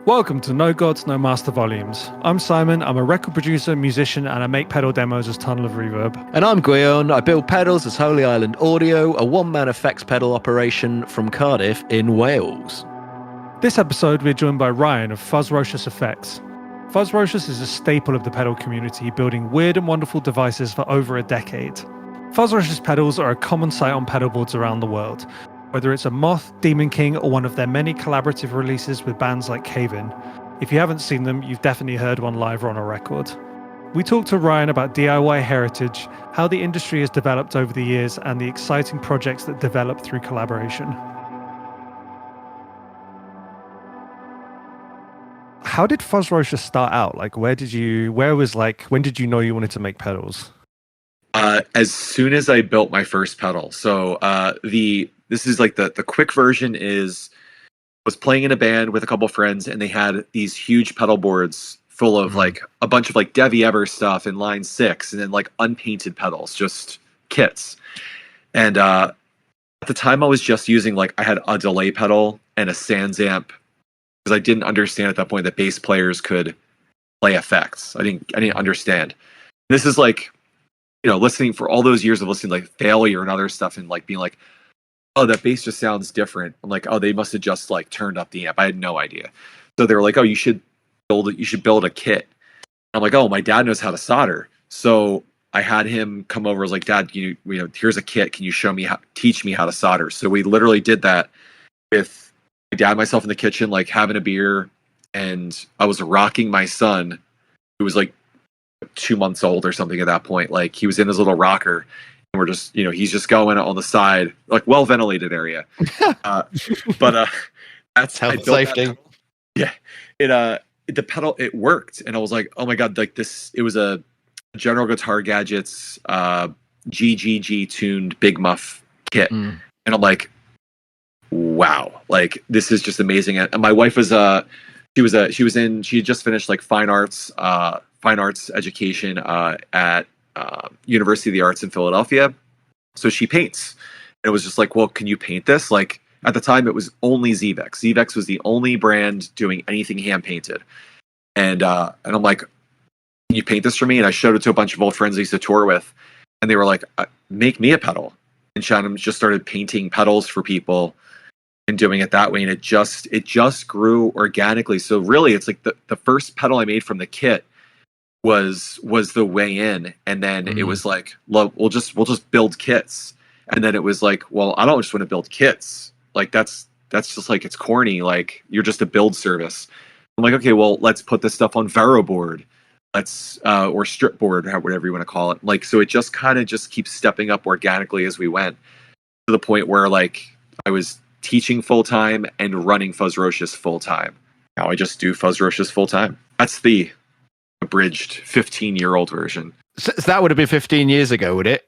Welcome to No Gods, No Master Volumes. I'm Simon, I'm a record producer, musician, and I make pedal demos as Tunnel of Reverb. And I'm Guion, I build pedals as Holy Island Audio, a one-man effects pedal operation from Cardiff in Wales. This episode we're joined by Ryan of Fuzzrocious Effects. Fuzzrocious is a staple of the pedal community, building weird and wonderful devices for over a decade. Fuzzrocious pedals are a common sight on pedal boards around the world. Whether it's a Moth, Demon King, or one of their many collaborative releases with bands like Cave-In. If you haven't seen them, you've definitely heard one live or on a record. We talked to Ryan about DIY heritage, how the industry has developed over the years, and the exciting projects that develop through collaboration. How did Fuzzrocious start out? When did you know you wanted to make pedals? As soon as I built my first pedal. So this is like the quick version is was playing in a band with a couple friends, and they had these huge pedal boards full of like a bunch of like Devi Ever stuff in line 6, and then like unpainted pedals, just kits. And at the time I was just using like I had a delay pedal and a Sans amp because I didn't understand at that point that bass players could play effects. I didn't understand. This is like, you know, listening for all those years of listening to like Failure and other stuff and like being like, oh, that bass just sounds different. I'm like, oh, they must have just like turned up the amp. I had no idea. So they were like, oh, you should build a kit. I'm like, oh, my dad knows how to solder. So I had him come over. I was like, Dad, you know, here's a kit. Can you teach me how to solder? So we literally did that with my dad, myself in the kitchen, like having a beer, and I was rocking my son, who was like 2 months old or something at that point. Like he was in his little rocker. And we're just, you know, he's just going on the side, like well ventilated area. But that's health safety. Yeah, the pedal, it worked, and I was like, oh my god, like this. It was a General Guitar Gadgets GGG tuned Big Muff kit, and I'm like, wow, like this is just amazing. And my wife was she had just finished like fine arts education at University of the Arts in Philadelphia. So she paints. And it was just like, well, can you paint this? Like at the time it was only Zevex. Zevex was the only brand doing anything hand painted. And I'm like, can you paint this for me? And I showed it to a bunch of old friends I used to tour with. And they were like, make me a pedal. And Shannon just started painting pedals for people and doing it that way. And it just grew organically. So really it's like the first pedal I made from the kit was the way in, and then it was like, we'll just build kits, and then it was like, well, I don't just want to build kits, like that's just like, it's corny, like you're just a build service. I'm like, okay, well, let's put this stuff on VeroBoard, let's or Stripboard, or whatever you want to call it. Like, so it just kind of just keeps stepping up organically as we went, to the point where like I was teaching full time and running Fuzzrocious full time. Now I just do Fuzzrocious full time. That's the abridged 15-year-old version. So that would have been 15 years ago, would it?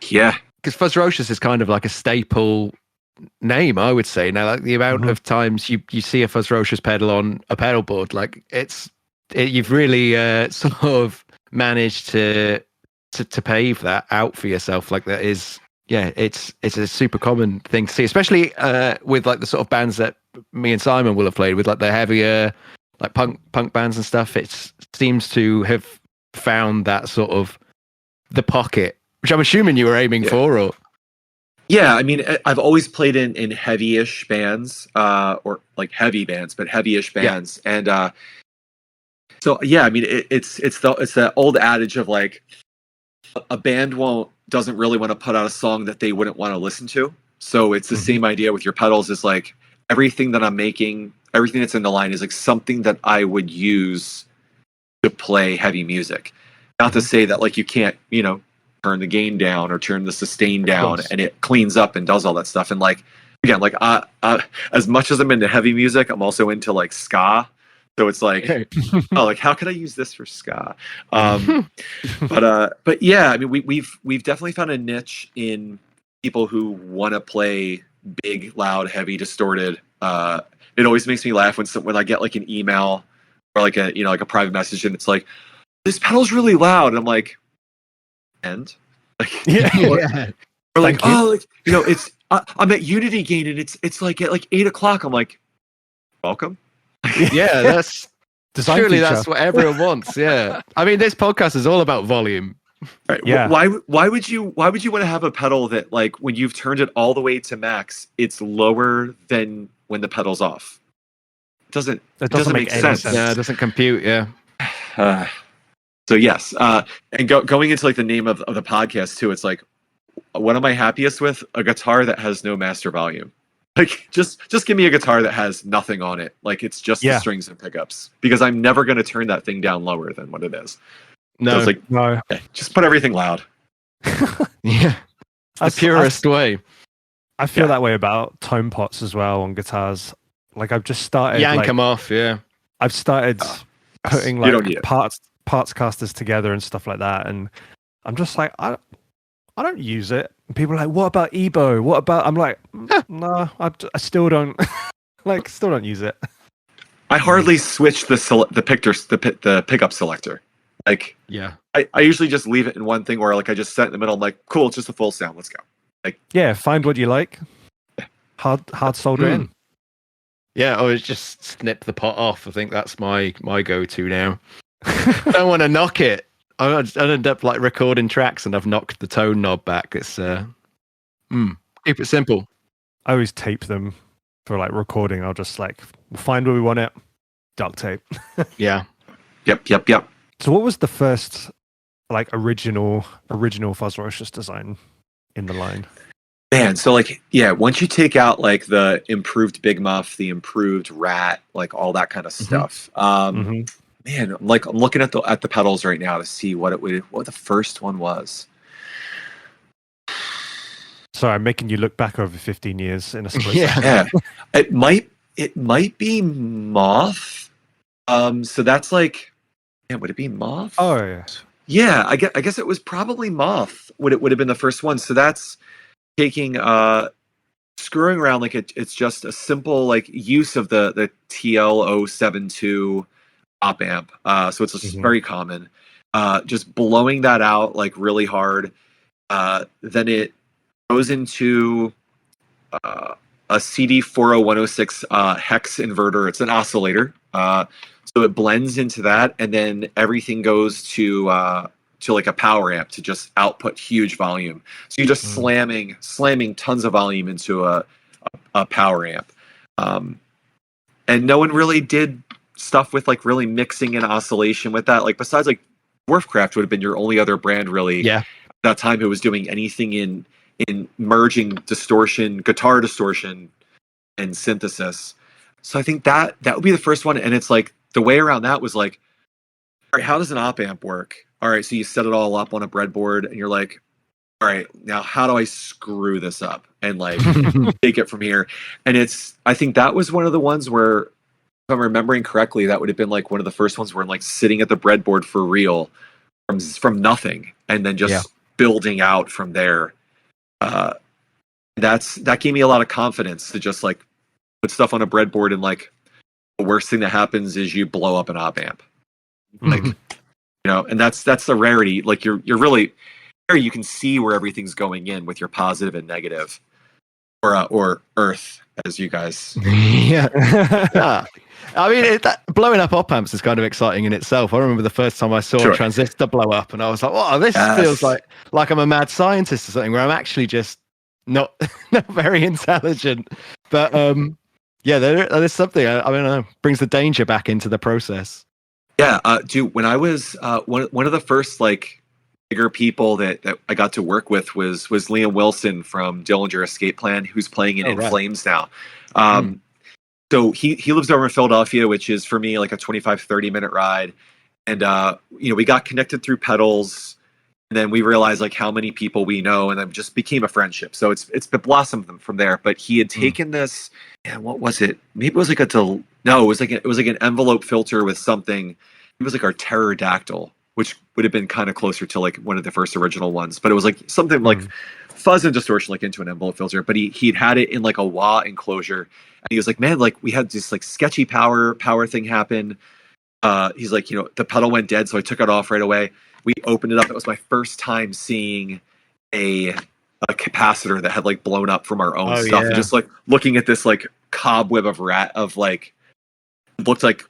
Yeah. Because Fuzzrocious is kind of like a staple name, I would say. Now, like the amount of times you see a Fuzzrocious pedal on a pedal board, like you've really sort of managed to pave that out for yourself. Like that is, yeah, it's a super common thing to see, especially with like the sort of bands that me and Simon will have played with, like the heavier, like punk bands and stuff. It seems to have found that sort of the pocket, which I'm assuming you were aiming for. Or yeah, I mean, I've always played in heavy-ish bands, or like heavy bands, but heavy-ish bands, and so yeah, I mean, it's that old adage of like a band doesn't really want to put out a song that they wouldn't want to listen to. So it's the same idea with your pedals. Is like everything that I'm making, everything that's in the line is like something that I would use to play heavy music. Not to say that like you can't, you know, turn the gain down or turn the sustain down and it cleans up and does all that stuff. And like, again, like as much as I'm into heavy music, I'm also into like ska. So it's like, oh, like how could I use this for ska? But yeah, I mean, we've definitely found a niche in people who want to play big, loud, heavy, distorted. It always makes me laugh when I get like an email or like a private message, and it's like, this pedal's really loud. And I'm like, and like, or like, oh, like, you know, it's I'm at Unity Gain, and it's like at like 8 o'clock. I'm like, welcome. Yeah, that's Design surely feature. that's what everyone wants. Yeah, I mean, this podcast is all about volume. Right. Yeah. Why would you want to have a pedal that, like, when you've turned it all the way to max, it's lower than when the pedal's off? It doesn't make any sense. Yeah, it doesn't compute. Yeah. So yes, and going into like the name of the podcast too, it's like, what am I happiest with? A guitar that has no master volume. Like, just give me a guitar that has nothing on it. Like, it's just the strings and pickups, because I'm never going to turn that thing down lower than what it is. No, so it's like, No. just put everything loud. yeah, it's the purest way. I feel that way about tone pots as well on guitars. Like, I've just started Yank them off. Yeah, I've started putting you don't need like it. parts casters together and stuff like that, and I'm just like, I don't use it. And people are like, what about Ebo? What about? I'm like, no, I still don't still don't use it. I hardly switch the pickup selector. Like, yeah. I usually just leave it in one thing, or like I just set it in the middle. I'm like, cool, it's just a full sound. Let's go. Like, Yeah, find what you like. Hard solder in. Yeah, or just snip the pot off. I think that's my go-to now. I don't want to knock it. I end up like recording tracks and I've knocked the tone knob back. It's keep it simple. I always tape them for like recording. I'll just like find where we want it, duct tape. Yeah. Yep. So what was the first like original Fuzzrocious design in the line? Man, so like, yeah, once you take out like the improved Big Muff, the improved Rat, like all that kind of stuff. Man, I'm looking at the pedals right now to see what the first one was. Sorry, I'm making you look back over 15 years in a split. Yeah. It might be Moth. So that's like, yeah, would it be Moth? Oh yeah. Yeah, I guess it was probably Moth. Would have been the first one. So that's taking screwing around like it's just a simple like use of the TL072 op amp. So it's just very common. Just blowing that out like really hard. Then it goes into a CD40106 hex inverter. It's an oscillator. So it blends into that, and then everything goes to like a power amp to just output huge volume. So you're just slamming tons of volume into a power amp. And no one really did stuff with like really mixing and oscillation with that. Like, besides like Dwarfcraft would have been your only other brand really at that time who was doing anything in merging distortion, guitar distortion, and synthesis. So I think that would be the first one. And it's like, the way around that was like, all right, how does an op amp work? All right, so you set it all up on a breadboard and you're like, all right, now how do I screw this up and like take it from here? And I think that was one of the ones where, if I'm remembering correctly, that would have been like one of the first ones where I'm like sitting at the breadboard for real from nothing and then just building out from there. That gave me a lot of confidence to just like put stuff on a breadboard, and like the worst thing that happens is you blow up an op amp. Like, and that's the rarity. Like you're really, you can see where everything's going in with your positive and negative, or earth, as you guys. Yeah. I mean, blowing up op amps is kind of exciting in itself. I remember the first time I saw a transistor blow up, and I was like, "Wow, this feels like I'm a mad scientist or something." Where I'm actually just not very intelligent. But there's something. I don't know, brings the danger back into the process. Yeah, dude. When I was one of the first like bigger people that I got to work with was Liam Wilson from Dillinger Escape Plan, who's playing in Flames now. So he lives over in Philadelphia, which is for me like a 25-30 minute ride. And we got connected through pedals, and then we realized like how many people we know, and then just became a friendship. So it's blossomed from there. But he had taken this, what was it? Maybe it was like it was like an envelope filter with something. It was like our pterodactyl, which would have been kind of closer to like one of the first original ones. But it was like something like fuzz and distortion like into an envelope filter. But he'd had it in like a wah enclosure. And he was like, man, like we had this like sketchy power thing happen. He's like, the pedal went dead, so I took it off right away. We opened it up. It was my first time seeing a capacitor that had like blown up from our own stuff. And just like looking at this like cobweb of like It looked like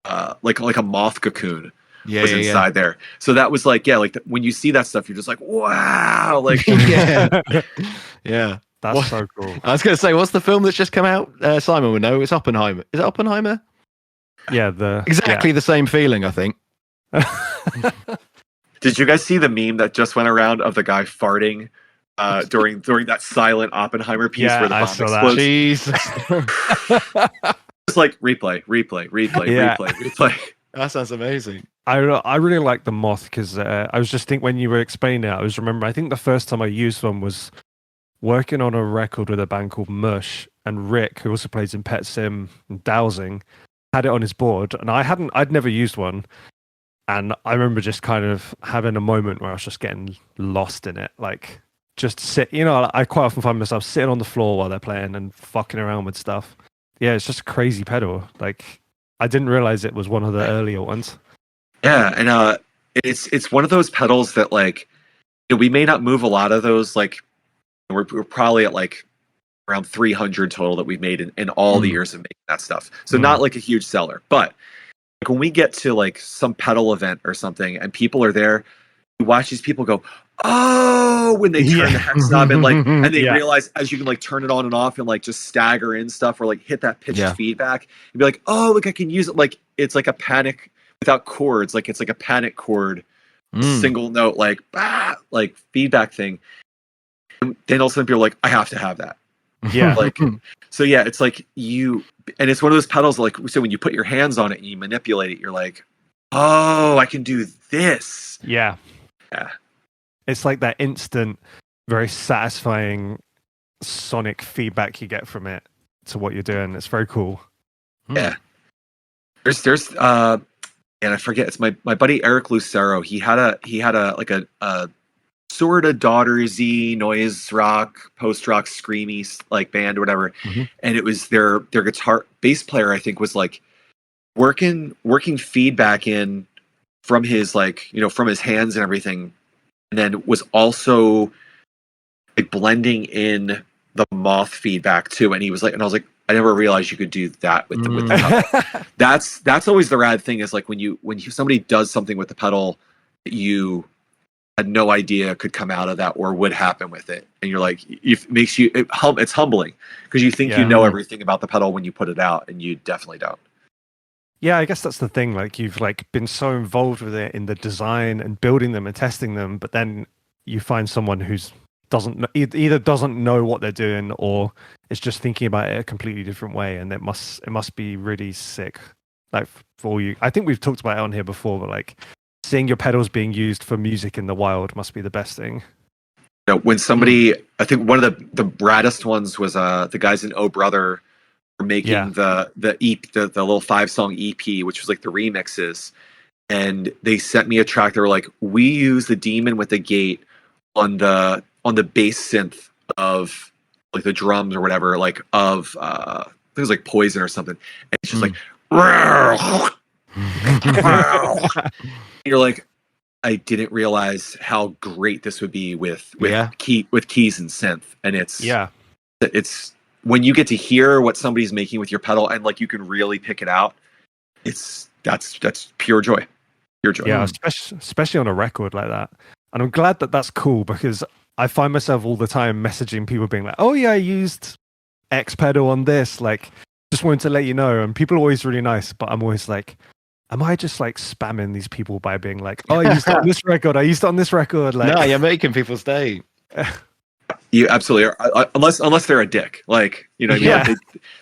a moth cocoon Yeah, was yeah, inside there. So that was like, when you see that stuff, you're just like, wow, like yeah. Yeah. That's What- so cool. I was going to say, what's the film that's just come out? Simon would know. It's Oppenheimer. Is it Oppenheimer? Yeah, the Exactly the same feeling, I think. Did you guys see the meme that just went around of the guy farting during that silent Oppenheimer piece Yeah, where the I bomb saw that. explodes? Jesus. It's like replay. Yeah. That sounds amazing. I really like the moth because I was just thinking when you were explaining it, I was remembering. I think the first time I used one was working on a record with a band called Mush, and Rick, who also plays in Pet Sim and Dowsing, had it on his board, and I'd never used one, and I remember just kind of having a moment where I was just getting lost in it, like just I quite often find myself sitting on the floor while they're playing and fucking around with stuff. Yeah, it's just a crazy pedal. Like I didn't realize it was one of the earlier ones. Yeah, and it's one of those pedals that we may not move a lot of those. Like we're probably at like around 300 total that we've made in all the years of making that stuff. So not like a huge seller, but like when we get to like some pedal event or something and people are there, you watch these people go, oh, when they turn the hex knob and and they realize as you can like turn it on and off and like just stagger in stuff or like hit that pitched feedback, you'd be like, oh, look, I can use it. Like it's like a panic without chords. Like it's like a panic chord, single note, like feedback thing. And then all of a sudden people are like, I have to have that. Yeah. So yeah, it's like and it's one of those pedals like, so when you put your hands on it and you manipulate it, you're like, oh, I can do this. Yeah. It's like that instant, very satisfying sonic feedback you get from it to what you're doing. It's very cool. Yeah. There's and I forget, it's my buddy Eric Lucero. He had a sort of daughtersy noise rock, post rock, screamy like band or whatever. And it was their guitar bass player, I think, was like working feedback in from his from his hands and everything, and then was also like blending in the moth feedback too. And he was like, and I was like, I never realized you could do that with the pedal. That's always the rad thing, is like when somebody does something with the pedal that you had no idea could come out of that or would happen with it, and you're like, it's humbling because you think you know everything about the pedal when you put it out, and you definitely don't. Yeah, I guess that's the thing. Like you've like been so involved with it in the design and building them and testing them, but then you find someone who's either doesn't know what they're doing or is just thinking about it a completely different way, and it must be really sick. Like for you, I think we've talked about it on here before, but like seeing your pedals being used for music in the wild must be the best thing. When somebody, I think one of the raddest ones was the guys in Oh Brother were making the little 5-song EP, which was like the remixes, and they sent me a track. They were like, we use the Demon with the Gate on the bass synth of like the drums or whatever, like of I think it was like Poison or something, and it's just like you're like, I didn't realize how great this would be with keys and synth. And it's when you get to hear what somebody's making with your pedal and like you can really pick it out, that's pure joy. Yeah, especially on a record like that. And I'm glad that that's cool, because I find myself all the time messaging people being like, oh yeah, I used X pedal on this, like just wanted to let you know. And people are always really nice, but I'm always like, am I just like spamming these people by being like, oh, I used it on this record, like, no, you're making people stay. You absolutely are, unless they're a dick, like, you know what I mean? Like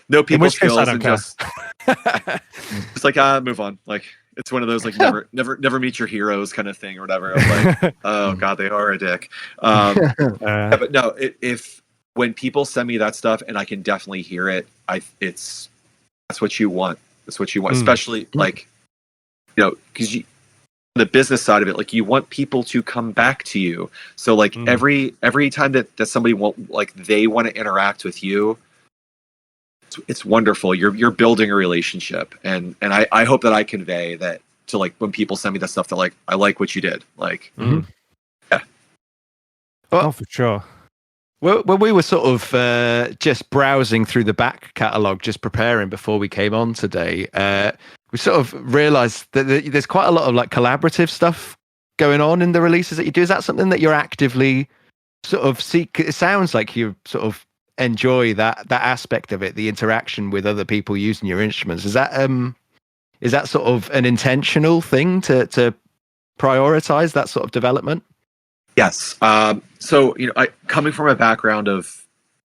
no people skills and just it's like move on. Like it's one of those like never meet your heroes kind of thing or whatever. I'm like, oh god, they are a dick. But no, if when people send me that stuff and I can definitely hear it, that's what you want. That's what you want, especially like, you know, because the business side of it, like you want people to come back to you. So like every time that somebody they want to interact with you, it's wonderful. You're building a relationship, and I hope that I convey that to like when people send me that stuff, that like, I like what you did. Like, yeah. Oh, for sure. Well, when we were sort of just browsing through the back catalogue, just preparing before we came on today, we sort of realised that there's quite a lot of like collaborative stuff going on in the releases that you do. Is that something that you're actively sort of seek? It sounds like you sort of enjoy that aspect of it, the interaction with other people using your instruments. Is that sort of an intentional thing to prioritize that sort of development? Yes. So, coming from a background of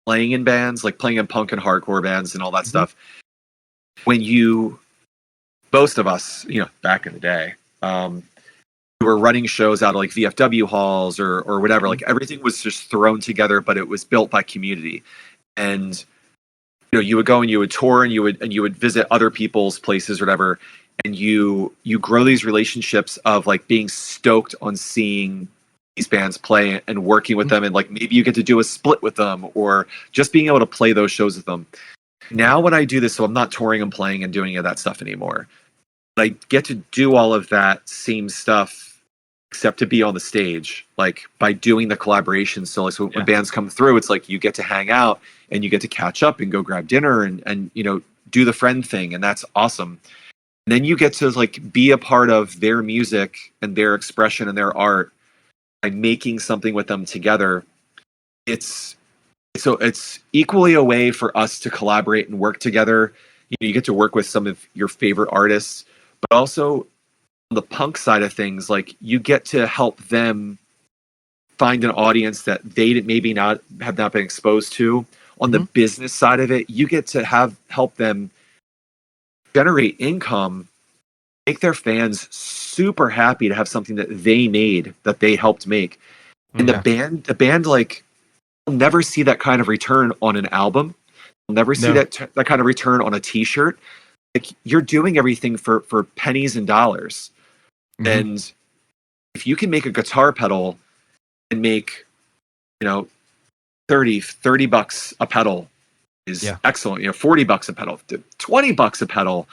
playing in bands, like playing in punk and hardcore bands and all that stuff, most of us, back in the day, we were running shows out of like VFW halls or whatever. Like everything was just thrown together, but it was built by community. And, you would go and you would tour and you would visit other people's places or whatever. And you grow these relationships of like being stoked on seeing these bands play and working with them, and like maybe you get to do a split with them or just being able to play those shows with them. Now when I do this, so I'm not touring and playing and doing any of that stuff anymore, but I get to do all of that same stuff except to be on the stage, like by doing the collaboration. So like when bands come through, it's like you get to hang out and you get to catch up and go grab dinner and do the friend thing, and that's awesome. And then you get to like be a part of their music and their expression and their art by making something with them together. It's equally a way for us to collaborate and work together. You get to work with some of your favorite artists, but also on the punk side of things, like you get to help them find an audience that they maybe have not been exposed to. On the business side of it, you get to help them generate income, make their fans super happy to have something that they made, that they helped make. And the band like will never see that kind of return on an album. You'll never see that kind of return on a t-shirt. Like you're doing everything for pennies and dollars. And if you can make a guitar pedal and make, $30 a pedal is excellent. $40 a pedal, $20 a pedal,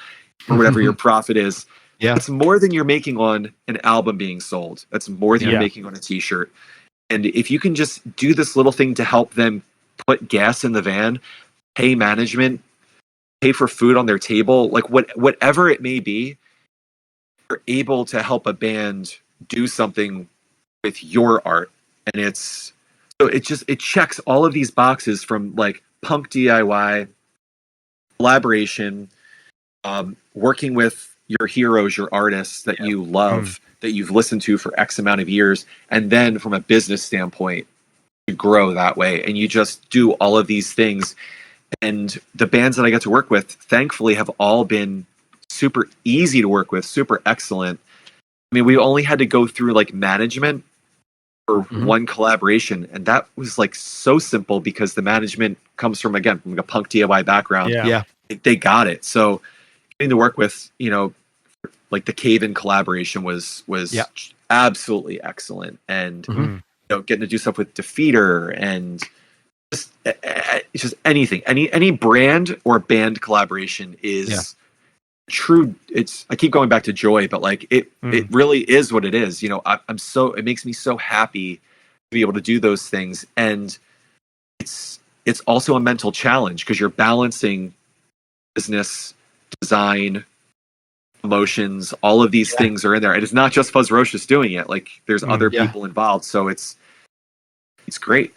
or whatever your profit is. Yeah, it's more than you're making on an album being sold. That's more than you're making on a t-shirt. And if you can just do this little thing to help them put gas in the van, pay management, pay for food on their table, like whatever it may be, you're able to help a band do something with your art. And it checks all of these boxes, from like punk DIY, collaboration, working with your heroes, your artists that you love, that you've listened to for X amount of years. And then from a business standpoint, you grow that way and you just do all of these things. And the bands that I get to work with, thankfully, have all been super easy to work with, super excellent. I mean, we only had to go through like management for one collaboration, and that was like so simple because the management comes from a punk DIY background. They got it. So getting to work with, like the Cave-In collaboration was absolutely excellent. And getting to do stuff with Defeater and just anything, any brand or band collaboration is true. I keep going back to joy, but like it really is what it is. It makes me so happy to be able to do those things. And it's also a mental challenge because you're balancing business, design, emotions, all of these things are in there. And it's not just Fuzzrocious doing it. Like there's other people involved. So it's great.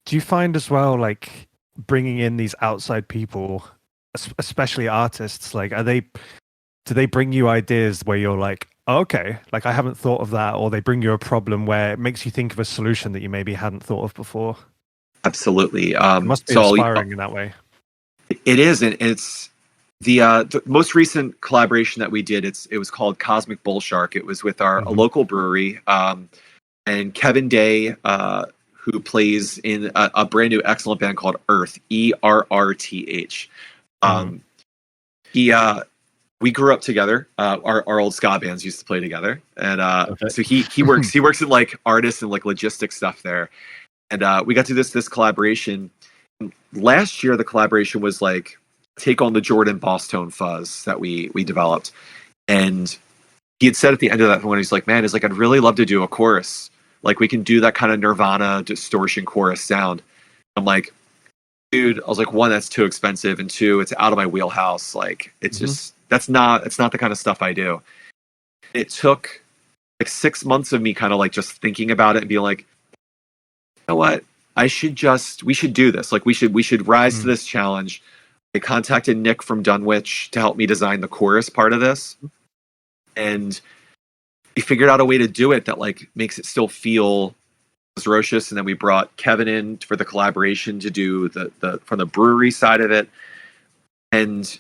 Do you find as well, like bringing in these outside people, especially artists, like do they bring you ideas where you're like, oh, okay, like I haven't thought of that, or they bring you a problem where it makes you think of a solution that you maybe hadn't thought of before? Absolutely. It must be inspiring in that way. It is, and it's the most recent collaboration that we did. It was called Cosmic Bull Shark. It was with our local brewery, and Kevin Day, who plays in a brand new excellent band called Earth, ERRTH. We grew up together. Our old ska bands used to play together, and so he works in like artists and like logistics stuff there. And we got to this collaboration. Last year, the collaboration was like take on the Jordan Boss Tone fuzz that we developed. And he had said at the end of that one, he's like, I'd really love to do a chorus. Like we can do that kind of Nirvana distortion chorus sound. I'm like, dude, I was like, one, that's too expensive, and two, it's out of my wheelhouse. Like, it's just it's not the kind of stuff I do. It took like 6 months of me kind of like just thinking about it and being like, you know what? we should do this. Like, we should rise to this challenge. I contacted Nick from Dunwich to help me design the chorus part of this. And we figured out a way to do it that like makes it still feel Fuzzrocious. And then we brought Kevin in for the collaboration to do the from the brewery side of it. And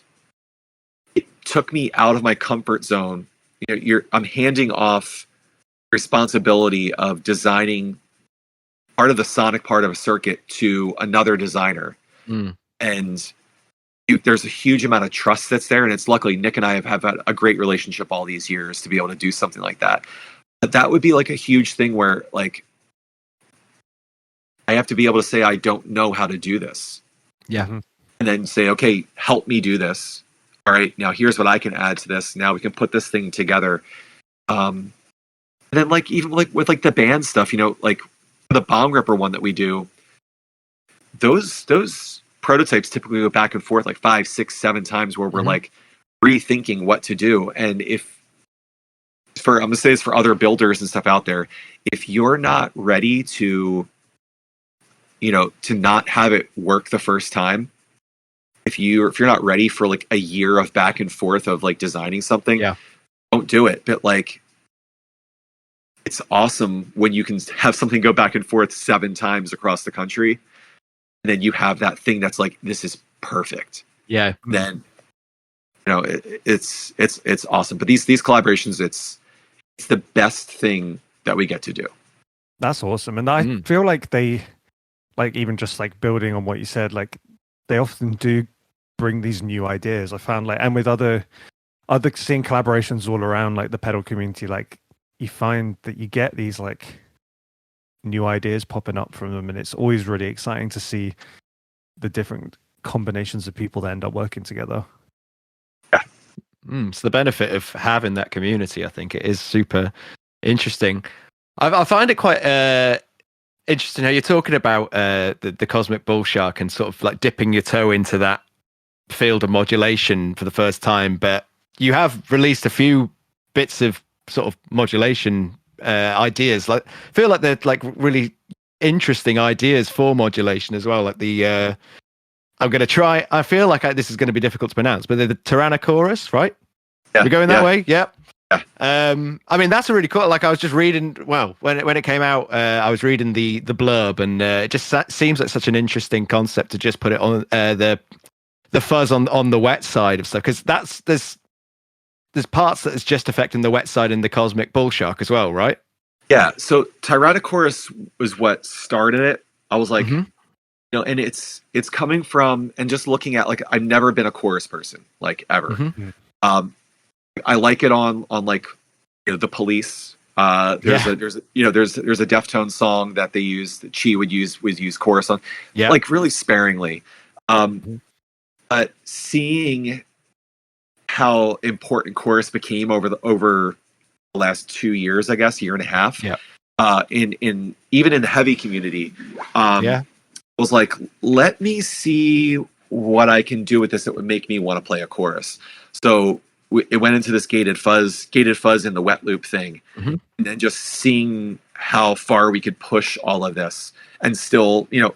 it took me out of my comfort zone. You know, I'm handing off responsibility of designing part of the sonic part of a circuit to another designer. And there's a huge amount of trust that's there. And it's luckily Nick and I have had a great relationship all these years to be able to do something like that. But that would be like a huge thing where like I have to be able to say, I don't know how to do this. Yeah. And then say, okay, help me do this. All right, now here's what I can add to this. Now we can put this thing together. And then like even like with like the band stuff, you know, like the Bomb Gripper one that we do, those prototypes typically go back and forth like 5, 6, 7 times where we're like rethinking what to do. And I'm gonna say this for other builders and stuff out there, if you're not ready to, you know, to not have it work the first time, if you're not ready for like a year of back and forth of like designing something, don't do it. But like, it's awesome when you can have something go back and forth 7 times across the country, and then you have that thing that's like, this is perfect. Yeah. Then, you know, it's awesome. But these collaborations, it's the best thing that we get to do. That's awesome. And I feel like they, like, even just like building on what you said, like they often do bring these new ideas. I found like, and with other seeing collaborations all around like the pedal community, like you find that you get these like new ideas popping up from them, and it's always really exciting to see the different combinations of people that end up working together. It's the benefit of having that community. I think it is super interesting. I find it quite interesting how you're talking about the Cosmic Bull Shark and sort of like dipping your toe into that field of modulation for the first time, but you have released a few bits of sort of modulation ideas. Like, I feel like they're like really interesting ideas for modulation as well. Like the I'm going to try. I feel like this is going to be difficult to pronounce, but the Tyrannosaurus, right? Yeah, we're going that way. Yeah. I mean, that's a really cool. Like, I was just reading. Well, when it came out, I was reading the blurb, and it just seems like such an interesting concept to just put it on the fuzz on the wet side of stuff, because there's parts that is just affecting the wet side in the Cosmic Bull Shark as well, right? Yeah. So Tyrannosaurus was what started it. I was like, you know, and it's coming from, and just looking at, like, I've never been a chorus person, like, ever. I like it on like, you know, the Police. There's a Deftones song that they use, that Chi would use chorus on, like, really sparingly. But seeing how important chorus became over the last 2 years, I guess, year and a half, in even in the heavy community, was like, let me see what I can do with this that would make me want to play a chorus. So it went into this gated fuzz in the wet loop thing, and then just seeing how far we could push all of this, and still, you know,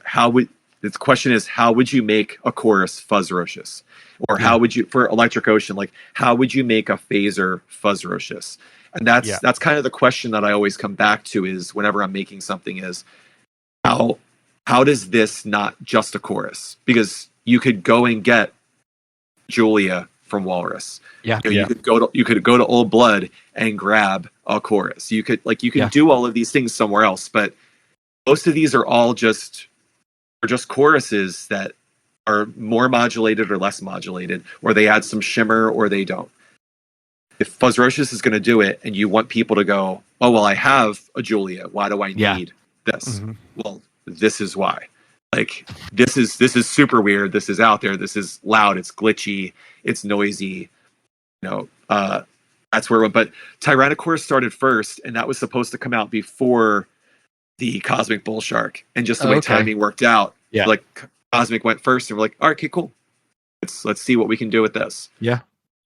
the question is, how would you make a chorus Fuzzrocious? Or how would you, for Electric Ocean, like, how would you make a phaser Fuzzrocious? And that's kind of the question that I always come back to, is whenever I'm making something, is how does this not just a chorus? Because you could go and get Julia from Walrus. You could go to Old Blood and grab a chorus. You could do all of these things somewhere else, but most of these are all just choruses that are more modulated or less modulated, or they add some shimmer or they don't. If Fuzzrocious is going to do it, and you want people to go, oh, well, I have a Julia, why do I need this? Well, this is why. Like, this is super weird. This is out there. This is loud. It's glitchy. It's noisy. You know, that's where. But Tyrannosaurus started first, and that was supposed to come out before the Cosmic Bull Shark. And just the way timing worked out, Yeah. Like Cosmic went first, and we're like, all right, okay, cool. Let's see what we can do with this. Yeah.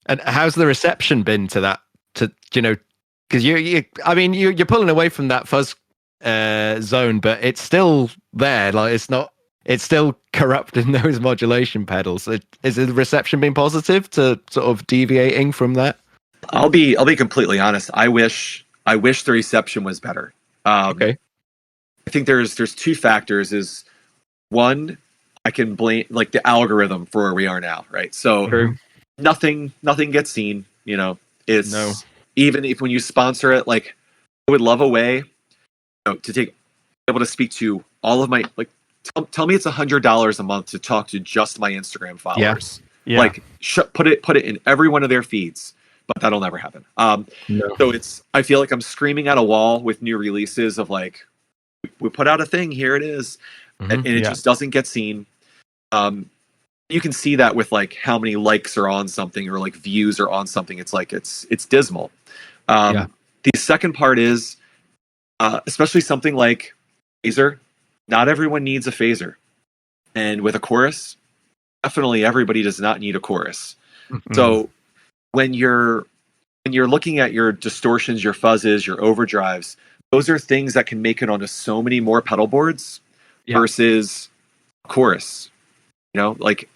And how's the reception been to that? To because you're pulling away from that fuzz zone, but it's still there. Like it's still corrupting those modulation pedals. Is the reception been positive to sort of deviating from that? I'll be completely honest. I wish the reception was better. Okay. I think there's two factors. Is one, I can blame like the algorithm for where we are now, right? So True. nothing gets seen. It's even if when you sponsor it, like I would love a way to be able to speak to all of my tell me it's $100 a month to talk to just my Instagram followers. Yeah. Like put it in every one of their feeds, but that'll never happen. No. So I feel like I'm screaming at a wall with new releases of like, we put out a thing, here it is, and it just doesn't get seen. You can see that with like how many likes are on something or like views are on something. It's like it's dismal. The second part is especially something like phaser. Not everyone needs a phaser, and with a chorus, definitely everybody does not need a chorus. Mm-hmm. So when you're looking at your distortions, your fuzzes, your overdrives, those are things that can make it onto so many more pedal boards versus chorus. Like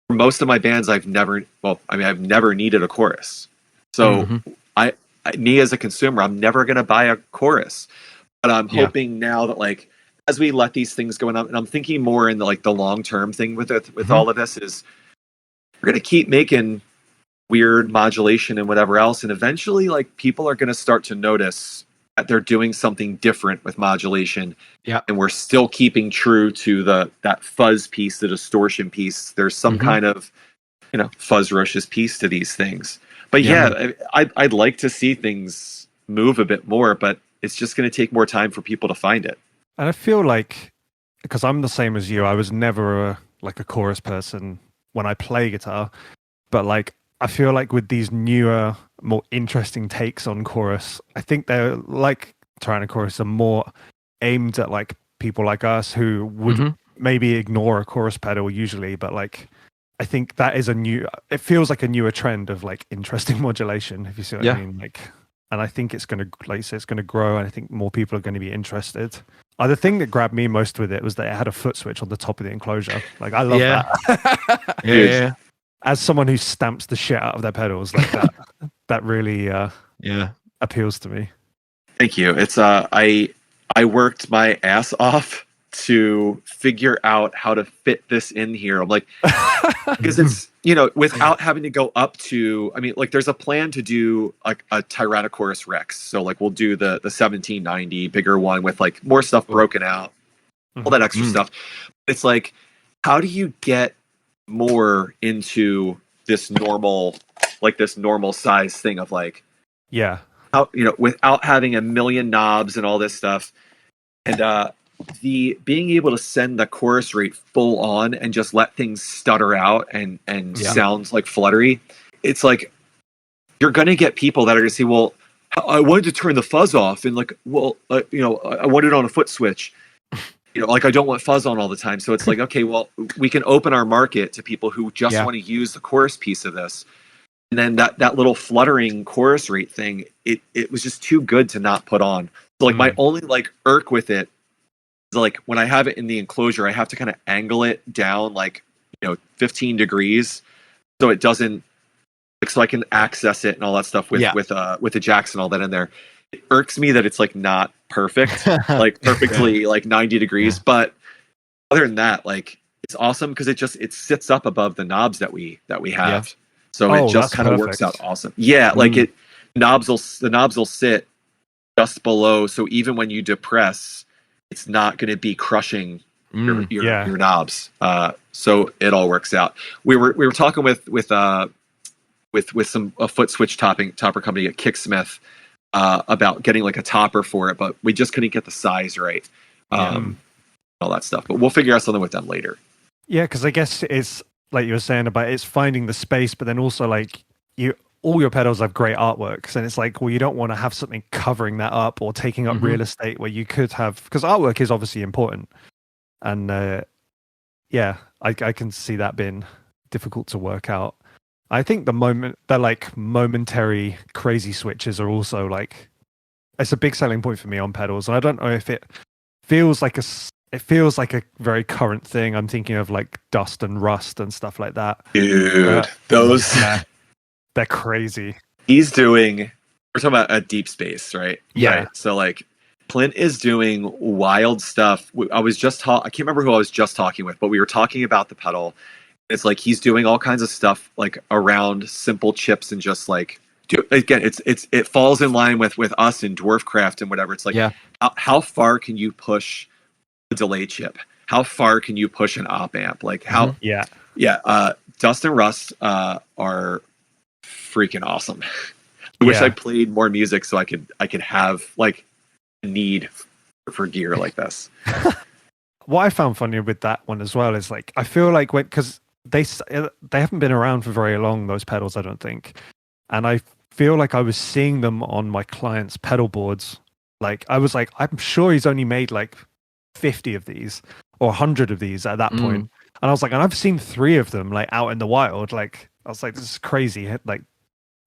for most of my bands, I've never needed a chorus. So me as a consumer, I'm never going to buy a chorus, but I'm hoping now that like, as we let these things go on, and I'm thinking more in the long-term thing with all of this is we're going to keep making weird modulation and whatever else. And eventually like people are going to start to notice that they're doing something different with modulation. Yeah. And we're still keeping true to that fuzz piece, the distortion piece. There's some kind of, Fuzzrocious piece to these things. But I'd like to see things move a bit more, but it's just going to take more time for people to find it. And I feel like, because I'm the same as you, I was never a chorus person when I play guitar, but like, I feel like with these newer, more interesting takes on chorus, I think they're like Tyrannochorus are more aimed at like people like us who would maybe ignore a chorus pedal usually, but like I think that is it feels like a newer trend of like interesting modulation, if you see what I mean. Like, and I think it's gonna, like you say, it's gonna grow, and I think more people are going to be interested. The thing that grabbed me most with it was that it had a foot switch on the top of the enclosure. Like I love that. Yeah. As someone who stamps the shit out of their pedals, like that really appeals to me. Thank you. It's I worked my ass off to figure out how to fit this in here. I'm like, because it's without having to go up to. I mean, like there's a plan to do like a Tyrannochorus Rex. So like we'll do the 1790 bigger one with like more stuff broken out, all that extra stuff. It's like, how do you get more into this normal size thing of like how without having a million knobs and all this stuff, and the being able to send the chorus rate full on and just let things stutter out and sounds like fluttery. It's like you're gonna get people that are gonna say, well, I wanted to turn the fuzz off, and like, well, I want it on a foot switch. Like I don't want fuzz on all the time. So it's like, okay, well, we can open our market to people who just want to use the chorus piece of this. And then that little fluttering chorus rate thing, it was just too good to not put on. So like my only like irk with it is like when I have it in the enclosure, I have to kind of angle it down like 15 degrees so it doesn't so I can access it and all that stuff with the jacks and all that in there. It irks me that it's like not perfect, like perfectly like 90 degrees. But other than that, like it's awesome because it sits up above the knobs that we have. So it just kind of works out awesome. Yeah, like the knobs will sit just below. So even when you depress, it's not going to be crushing your knobs. So it all works out. We were talking with some foot switch topper company at Kicksmith. About getting like a topper for it, but we just couldn't get the size right. All that stuff, but we'll figure out something with them later. Yeah, because I guess it's like you were saying about it's finding the space, but then also like all your pedals have great artworks, and it's like, well, you don't want to have something covering that up or taking up real estate where you could have, because artwork is obviously important, and yeah, I can see that being difficult to work out. I think the like momentary crazy switches are also like it's a big selling point for me on pedals. And I don't know if it feels like it feels like a very current thing. I'm thinking of like Dust and Rust and stuff like that. Dude, those Yeah, they're crazy. he's doing. We're talking about a deep space, right? Yeah. Right. So like, Clint is doing wild stuff. I was just I can't remember who I was just talking with, but we were talking about the pedal. It's like he's doing all kinds of stuff like around simple chips and just like again, it falls in line with us in Dwarfcraft and whatever. It's like how far can you push a delay chip? How far can you push an op amp? Like how Dust and Rust are freaking awesome. I wish I played more music so I could have like a need for gear like this. What I found funny with that one as well is like I feel like because they haven't been around for very long, those pedals, I don't think, and I feel like I was seeing them on my clients' pedal boards. Like I was like, I'm sure he's only made like 50 of these or 100 of these at that point. And I was like, and I've seen 3 of them like out in the wild. Like I was like, this is crazy. Like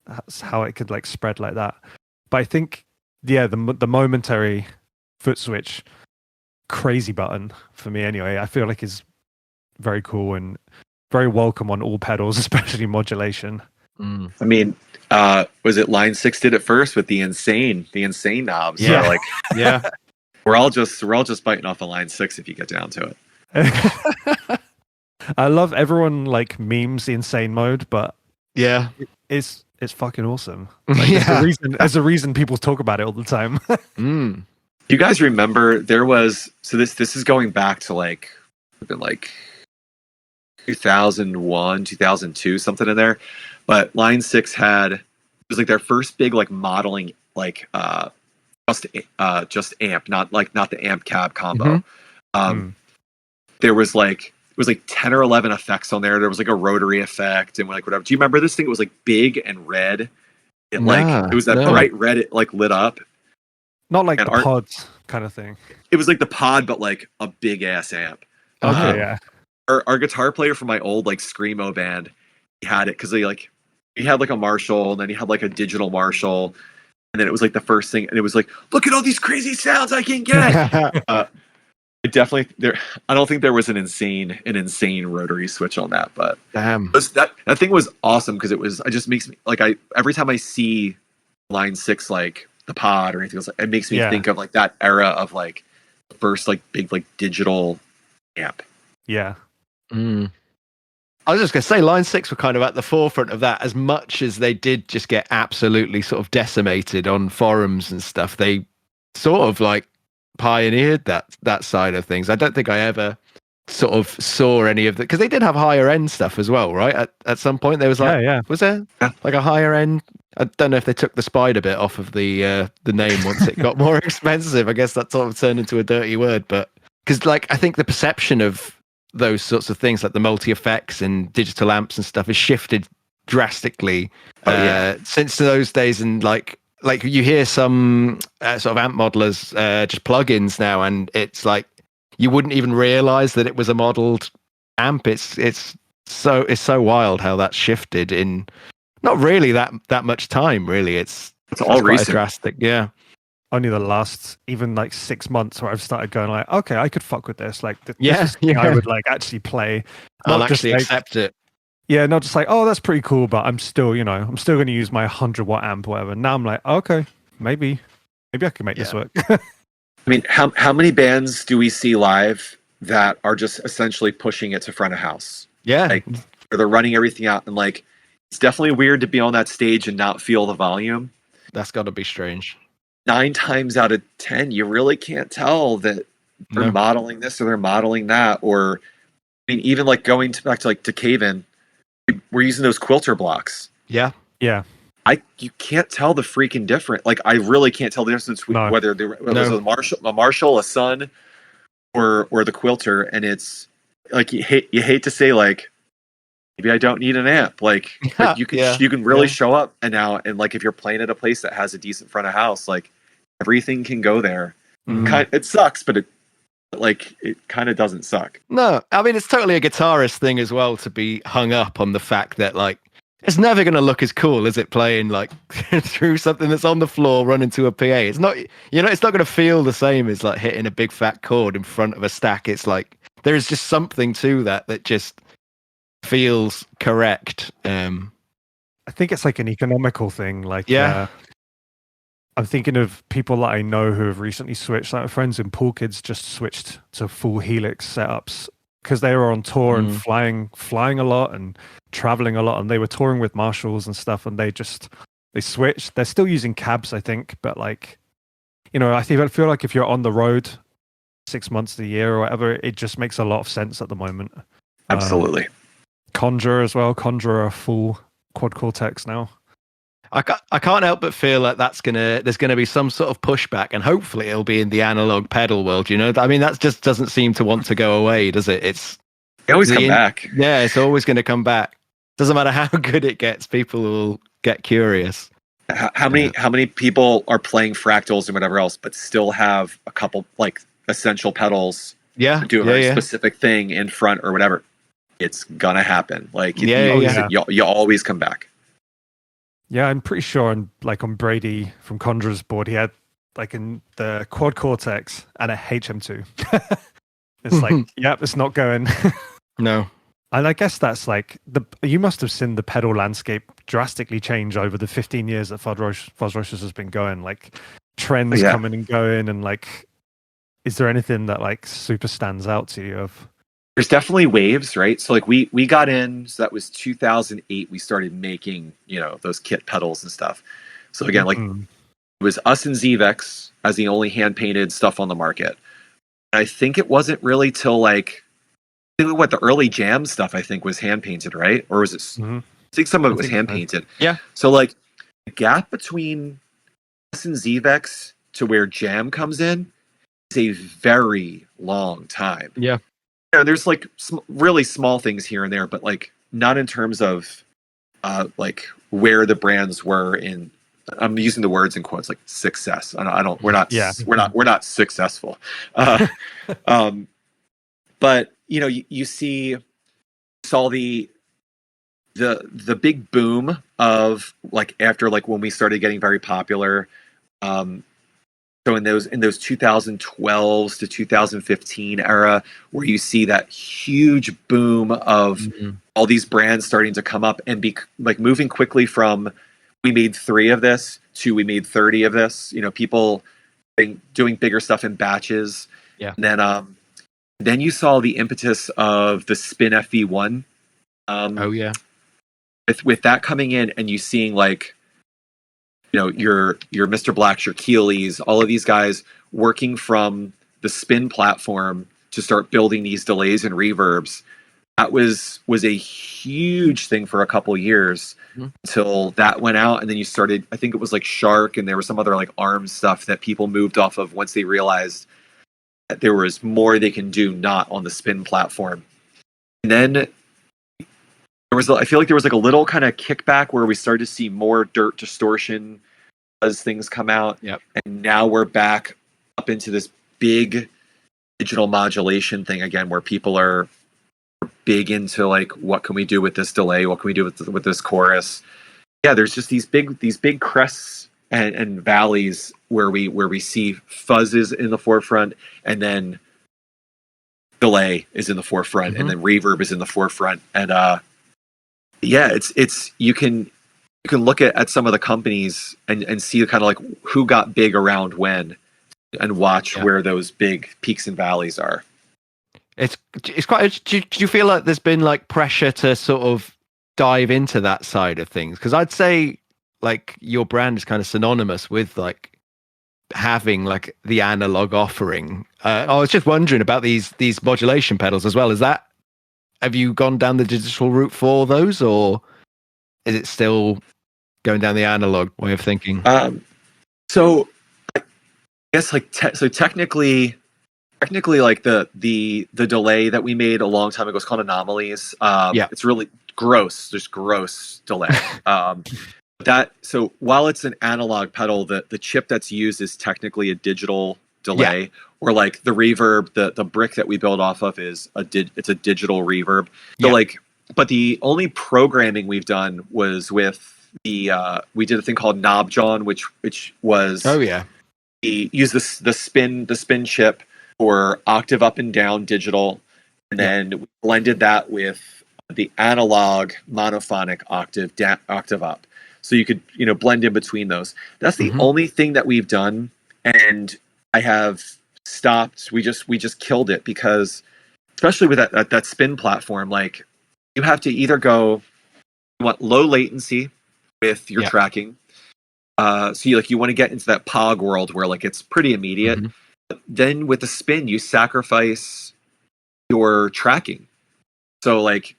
that's how it could like spread like that. But I think the momentary foot switch crazy button for me anyway, I feel like is very cool and very welcome on all pedals, especially modulation. I mean, was it Line 6 did it first with the insane knobs? Yeah. So like, we're all just biting off a Line 6 if you get down to it. I love everyone like memes the insane mode, but it's fucking awesome. Like, there's a reason people talk about it all the time. You guys remember there was this is going back to like 2001, 2002, something in there. But Line 6 it was like their first big like modeling like just amp, not the amp cab combo. There was like it was like 10 or 11 effects on there. There was like a rotary effect and like whatever. Do you remember this thing? It was like big and red. It was that bright red. It like lit up. Not like the pods kind of thing. It was like the pod, but like a big ass amp. Okay, Our guitar player from my old like screamo band, he had it because he had like a Marshall, and then he had like a digital Marshall, and then it was like the first thing, and it was like, look at all these crazy sounds I can get. It definitely I don't think there was an insane rotary switch on that, but damn, that thing was awesome because it just makes me like every time I see Line 6 like the pod or anything else, it makes me think of like that era of like the first like big like digital amp. Yeah. I was just going to say, Line 6 were kind of at the forefront of that, as much as they did just get absolutely sort of decimated on forums and stuff. They sort of like pioneered that side of things. I don't think I ever sort of saw any of that, because they did have higher end stuff as well, right? At some point there was like, was there like a higher end? I don't know if they took the spider bit off of the name once it got more expensive. I guess that sort of turned into a dirty word, but because like I think the perception of those sorts of things like the multi effects and digital amps and stuff has shifted drastically since those days. And like you hear some sort of amp modelers just plugins now, and it's like you wouldn't even realize that it was a modeled amp. It's so wild how that's shifted in not really that much time. Really, it's all recent. Drastic, Only the last even like 6 months where I've started going like, okay, I could fuck with this. Like, I would like actually play. I'll actually accept it. Yeah, not just like, oh, that's pretty cool, but I'm still going to use my 100-watt amp or whatever. Now I'm like, okay, maybe I can make this work. I mean, how many bands do we see live that are just essentially pushing it to front of house? Yeah, like or they're running everything out, and like it's definitely weird to be on that stage and not feel the volume. That's got to be strange. 9 times out of 10, you really can't tell that they're modeling this or they're modeling that. Or, I mean, even like going back to Cave-In, we're using those quilter blocks. Yeah. You can't tell the freaking difference. Like, I really can't tell the difference between whether it was a Marshall, a Sun, or the quilter. And it's like you hate to say like, maybe I don't need an amp. Like you can really show up and like if you're playing at a place that has a decent front of house, like everything can go there. It sucks, but Like, it kind of doesn't suck. No, I mean, it's totally a guitarist thing as well to be hung up on the fact that, like, it's never going to look as cool as it playing, like, through something that's on the floor running to a PA. It's not, it's not going to feel the same as, like, hitting a big fat chord in front of a stack. It's like, there's just something to that just feels correct. I think it's like an economical thing. Like, yeah. I'm thinking of people that I know who have recently switched. Like, my friends in Pool Kids just switched to full Helix setups because they were on tour and flying a lot and traveling a lot, and they were touring with Marshalls and stuff, and they switched. They're still using cabs, I think, but like, I feel like if you're on the road 6 months of the year or whatever, it just makes a lot of sense at the moment. Absolutely. Conjure as well. Conjure are full quad cortex now. I can't help but feel like there's gonna be some sort of pushback, and hopefully it'll be in the analog pedal world. I mean, that just doesn't seem to want to go away, does it? They always come back. Yeah, it's always going to come back. Doesn't matter how good it gets, people will get curious. How many people are playing fractals and whatever else, but still have a couple like essential pedals? Yeah, do a very specific thing in front or whatever. It's gonna happen. Like, you always come back. Yeah, I'm pretty sure on Brady from Conjurer's board, he had like in the quad cortex and a HM2. It's like, yep, it's not going. No. And I guess that's like you must have seen the pedal landscape drastically change over the 15 years that Fuzzrocious has been going. Like, trends coming and going, and like, is there anything that like super stands out to you of? There's definitely waves, right? So like we got in, so that was 2008. We started making, those kit pedals and stuff. So again, like it was us and Zevex as the only hand painted stuff on the market. And I think it wasn't really till like, the early Jam stuff I think was hand painted, right? Or was it? I think some of it was hand painted. Yeah. So like the gap between us and Zevex to where Jam comes in is a very long time. Yeah. There's like really small things here and there, but like not in terms of like where the brands were in. I'm using the words in quotes like success. We're not successful. But you saw the big boom of like after like when we started getting very popular. So in those 2012s to 2015 era, where you see that huge boom of all these brands starting to come up and be like moving quickly from we made 3 of this to we made 30 of this. People doing bigger stuff in batches. Yeah. And then you saw the impetus of the Spin FV1. With that coming in, and you seeing like, your Mr. Blacks, your Keeleys, all of these guys working from the Spin platform to start building these delays and reverbs. That was a huge thing for a couple years until that went out, and then you started. I think it was like Shark, and there was some other like ARM stuff that people moved off of once they realized that there was more they can do not on the Spin platform. And then I feel like there was like a little kind of kickback where we started to see more dirt distortion as things come out. Yep. And now we're back up into this big digital modulation thing again, where people are big into like, what can we do with this delay? What can we do with this chorus? Yeah, there's just these big crests and valleys where we see fuzzes in the forefront, and then delay is in the forefront, and then reverb is in the forefront, and it's you can look at some of the companies and see kind of like who got big around when, and watch where those big peaks and valleys are. It's quite. Do you feel like there's been like pressure to sort of dive into that side of things? Because I'd say like your brand is kind of synonymous with like having like the analog offering. I was just wondering about these modulation pedals as well. Have you gone down the digital route for those, or is it still going down the analog way of thinking? So I guess like technically like the delay that we made a long time ago is called Anomalies. It's really gross, just gross delay. So while it's an analog pedal, the chip that's used is technically a digital delay, or like the reverb, the brick that we build off of is it's a digital reverb. So Yeah. like, but the only programming we've done was with the we did a thing called Knobjawn, which was we use the spin chip for octave up and down digital, and then we blended that with the analog monophonic octave up, so you could blend in between those. That's the only thing that we've done, and I have stopped. We just killed it because, especially with that spin platform, like you have to either you want low latency with your tracking. So you want to get into that POG world where like it's pretty immediate. But then with the spin, you sacrifice your tracking. So like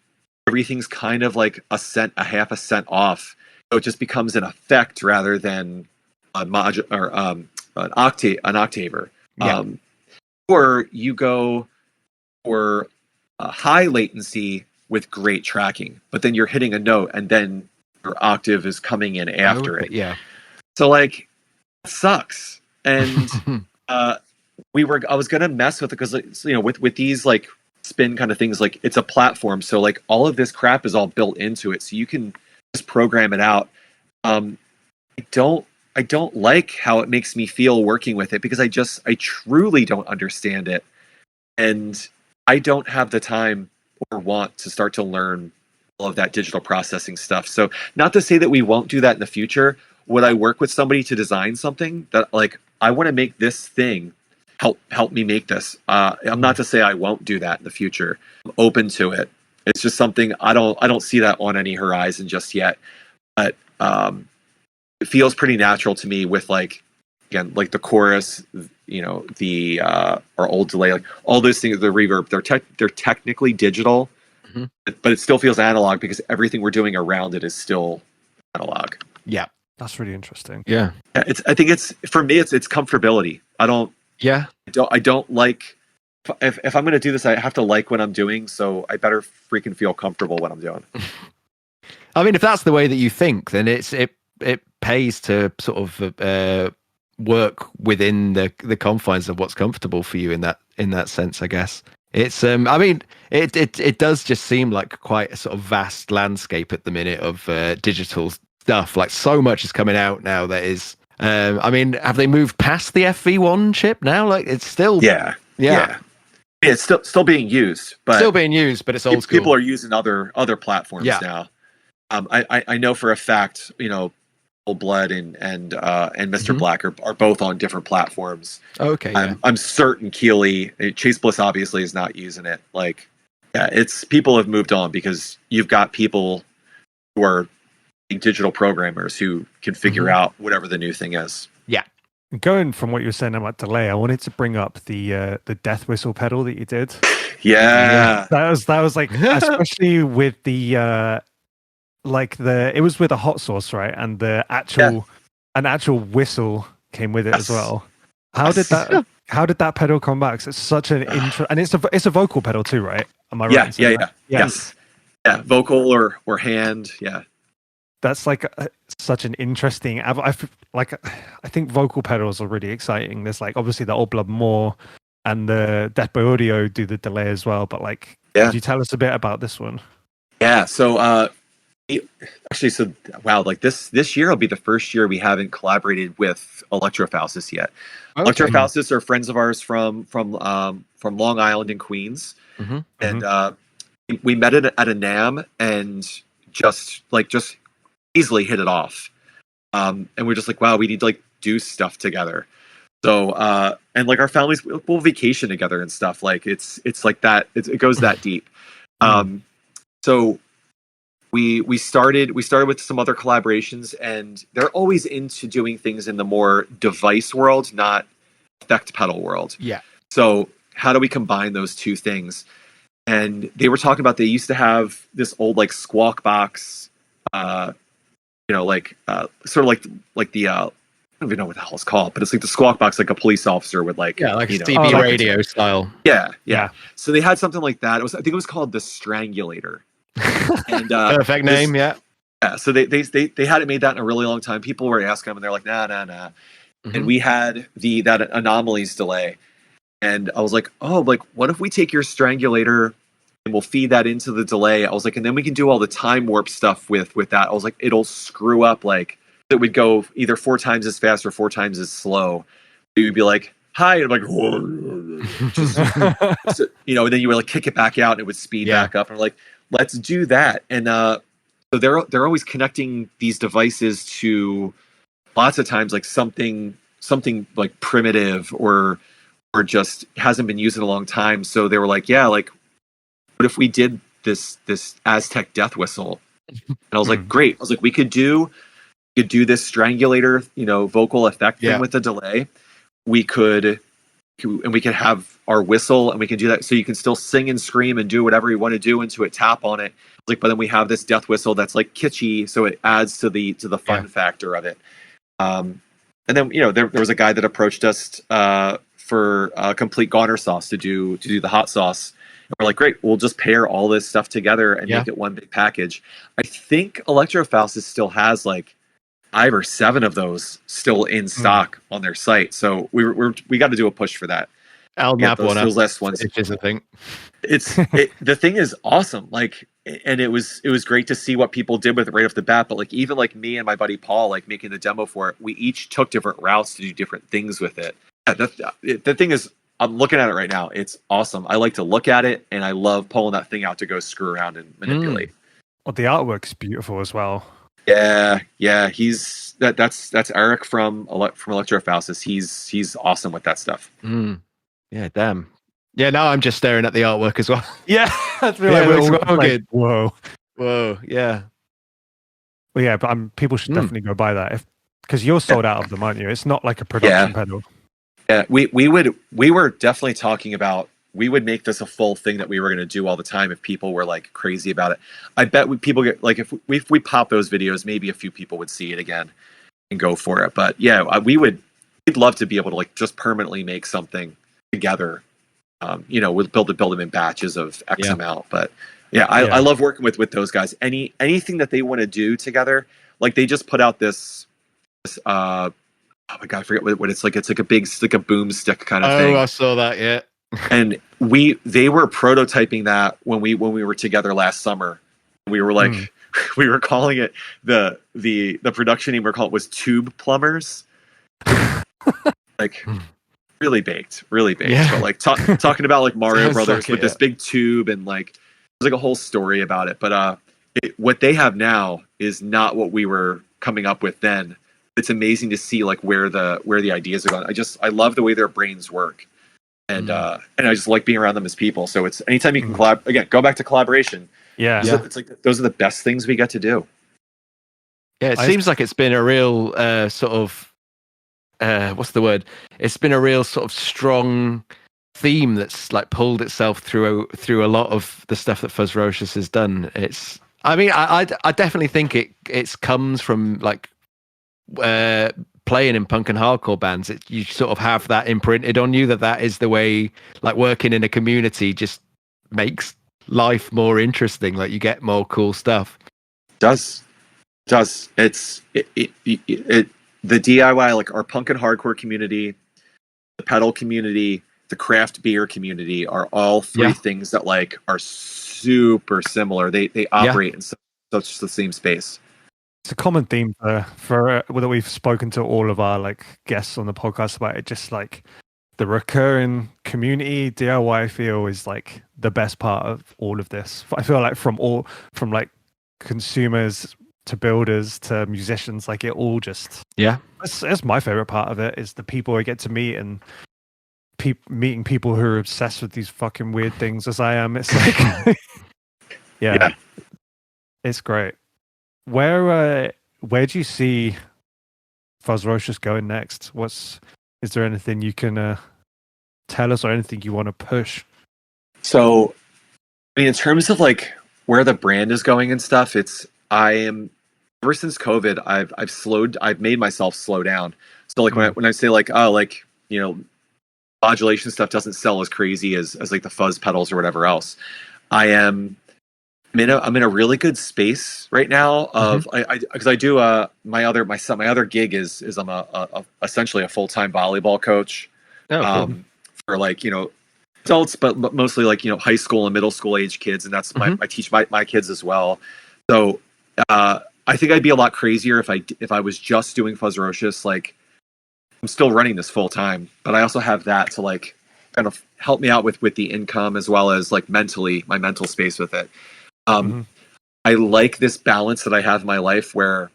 everything's kind of like a half a cent off. So it just becomes an effect rather than a an octaver. Yeah. Or you go for a high latency and great tracking, but then you're hitting a note and then your octave is coming in after it. Yeah. So like, it sucks. And I was gonna mess with it because with these like spin kind of things, like it's a platform, so like all of this crap is all built into it, so you can just program it out. I don't like how it makes me feel working with it because I truly don't understand it, and I don't have the time or want to start to learn all of that digital processing stuff. So not to say that we won't do that in the future. Would I work with somebody to design something that like I want to make this thing help me make this? I'm not to say I won't do that in the future. I'm open to it. It's just something I don't see that on any horizon just yet. But it feels pretty natural to me with like, again, like the chorus, the our old delay, like all those things, the reverb, they're technically digital, but it still feels analog because everything we're doing around it is still analog. Yeah. That's really interesting. Yeah. I think it's for me it's comfortability. I don't like if I'm going to do this, I have to like what I'm doing, so I better freaking feel comfortable what I'm doing. I mean, if that's the way that you think, then it pays to sort of work within the confines of what's comfortable for you in that sense, I guess. It's I mean, it does just seem like quite a sort of vast landscape at the minute of digital stuff. Like so much is coming out now that is I mean, have they moved past the FV1 chip now? Like it's still yeah. It's still being used, but it's old school. People are using other platforms now. I know for a fact, Old Blood and Mr. Black are both on different platforms. Okay. I'm certain Keeley, Chase Bliss obviously is not using it. Like, it's people have moved on because you've got people who are digital programmers who can figure out whatever the new thing is. Yeah. Going from what you were saying about delay, I wanted to bring up the death whistle pedal that you did. Yeah. That was like, especially with the it was with a hot sauce, right? And the actual whistle came with it as well. How did that pedal come back? 'Cause it's such an and it's a vocal pedal too, right? Am I right? Yes. Yeah, vocal or hand. Yeah. That's like such an interesting. I think vocal pedals are really exciting. There's like obviously the Old Blood more, and the Death by Audio do the delay as well. But like, could you tell us a bit about this one? Yeah. So wow, like this year will be the first year we haven't collaborated with Electrofaucus yet. Okay. Electrofaucus are friends of ours from Long Island and Queens, and we met at a NAMM and just easily hit it off. And we're just like, wow, we need to like do stuff together. So and like our families will vacation together and stuff. Like it's like that. It goes that deep. So we started with some other collaborations, and they're always into doing things in the more device world, not effect pedal world. Yeah. So how do we combine those two things? And they were talking about they used to have this old like Squawk Box, sort of like the I don't even know what the hell it's called, but it's like the Squawk Box, like a police officer would like a CB radio style. Yeah. So they had something like that. I think it was called the Strangulator. And perfect name. Yeah. So they hadn't made that in a really long time. People were asking them, and they're like, nah. And we had that Anomalies delay, And I was like, oh, like what if we take your strangulator and we'll feed that into the delay? I was like, and then we can do all the time warp stuff with that. I was like, it'll screw up, like it would go either 4 times as fast or 4 times as slow. You'd be like, hi, and I'm like, just, and then you would like kick it back out and it would speed back up. And I'm like, let's do that. And so they're always connecting these devices to lots of times like something like primitive or just hasn't been used in a long time. So they were like, yeah, like what if we did this Aztec death whistle? And I was like, great. I was like, we could do this strangulator, vocal effect thing with the delay. We could have our whistle and we can do that. So you can still sing and scream and do whatever you want to do into it, tap on it. Like, but then we have this death whistle that's like kitschy. So it adds to the fun factor of it. And then, there was a guy that approached us, for complete goner sauce to do the hot sauce. And we're like, great, we'll just pair all this stuff together and make it one big package. I think Electrofaustus still has like 5 or 7 of those still in stock on their site. So we got to do a push for that. I'll nap one up. Those last ones. Which is a thing. The thing is awesome. Like, and it was great to see what people did with it right off the bat. But like, even like me and my buddy Paul, like making the demo for it, we each took different routes to do different things with it. The thing is, I'm looking at it right now. It's awesome. I like to look at it, and I love pulling that thing out to go screw around and manipulate. Well, the artwork's beautiful as well. Yeah. He's that's Eric from Electrofaustus. He's awesome with that stuff. Yeah, damn. Yeah, now I'm just staring at the artwork as well. Yeah, that's really like, whoa, yeah. Well, yeah, but people should definitely go buy that because you're sold out of them, aren't you? It's not like a production pedal. Yeah, we were definitely talking about we would make this a full thing that we were going to do all the time if people were like crazy about it. I bet people get like if we pop those videos, maybe a few people would see it again and go for it. But yeah, we'd love to be able to like just permanently make something together. We'll build them in batches of X amount. But I love working with those guys. Anything that they want to do together, like they just put out this oh my god, I forget what it's like. It's like a big, like a boomstick kind of thing. Oh, I saw that. Yeah. And they were prototyping that when we were together last summer. We were like, we were calling it the production name. Was Tube Plumbers. Like really baked. Yeah. But like talking about like Mario Brothers like with this big tube and like there's like a whole story about it. But what they have now is not what we were coming up with then. It's amazing to see like where the ideas are going. I love the way their brains work, and I just like being around them as people. So it's anytime you can collab again. Go back to collaboration. Yeah, it's like those are the best things we get to do. Yeah, it seems like it's been a real sort of what's the word? It's been a real sort of strong theme that's like pulled itself through a lot of the stuff that Fuzzrocious has done. I definitely think it comes from like playing in punk and hardcore bands. You sort of have that imprinted on you that is the way like working in a community just makes life more interesting. Like you get more cool stuff. Does it's the DIY, like our punk and hardcore community, the pedal community, the craft beer community are all three things that like are super similar. They operate in such the same space. It's a common theme for that we've spoken to all of our like guests on the podcast about it. Just like the recurring community DIY, I feel is like the best part of all of this. I feel like from like consumers to builders to musicians, like it all just That's my favorite part of it is the people I get to meet and meeting people who are obsessed with these fucking weird things as I am. It's like it's great. Where do you see Fuzzrocious going next? Is there anything you can tell us or anything you want to push? So, I mean, in terms of like where the brand is going and stuff, ever since COVID, I've made myself slow down. So like when I say like, oh, like, modulation stuff doesn't sell as crazy as like the fuzz pedals or whatever else. I'm in a really good space right now of because I do my other gig is I'm essentially a full-time volleyball coach are like, adults, but mostly like, high school and middle school age kids. And that's I teach my kids as well. So I think I'd be a lot crazier if I was just doing Fuzzrocious. Like, I'm still running this full time, but I also have that to like kind of help me out with the income, as well as like mentally, my mental space with it. I like this balance that I have in my life where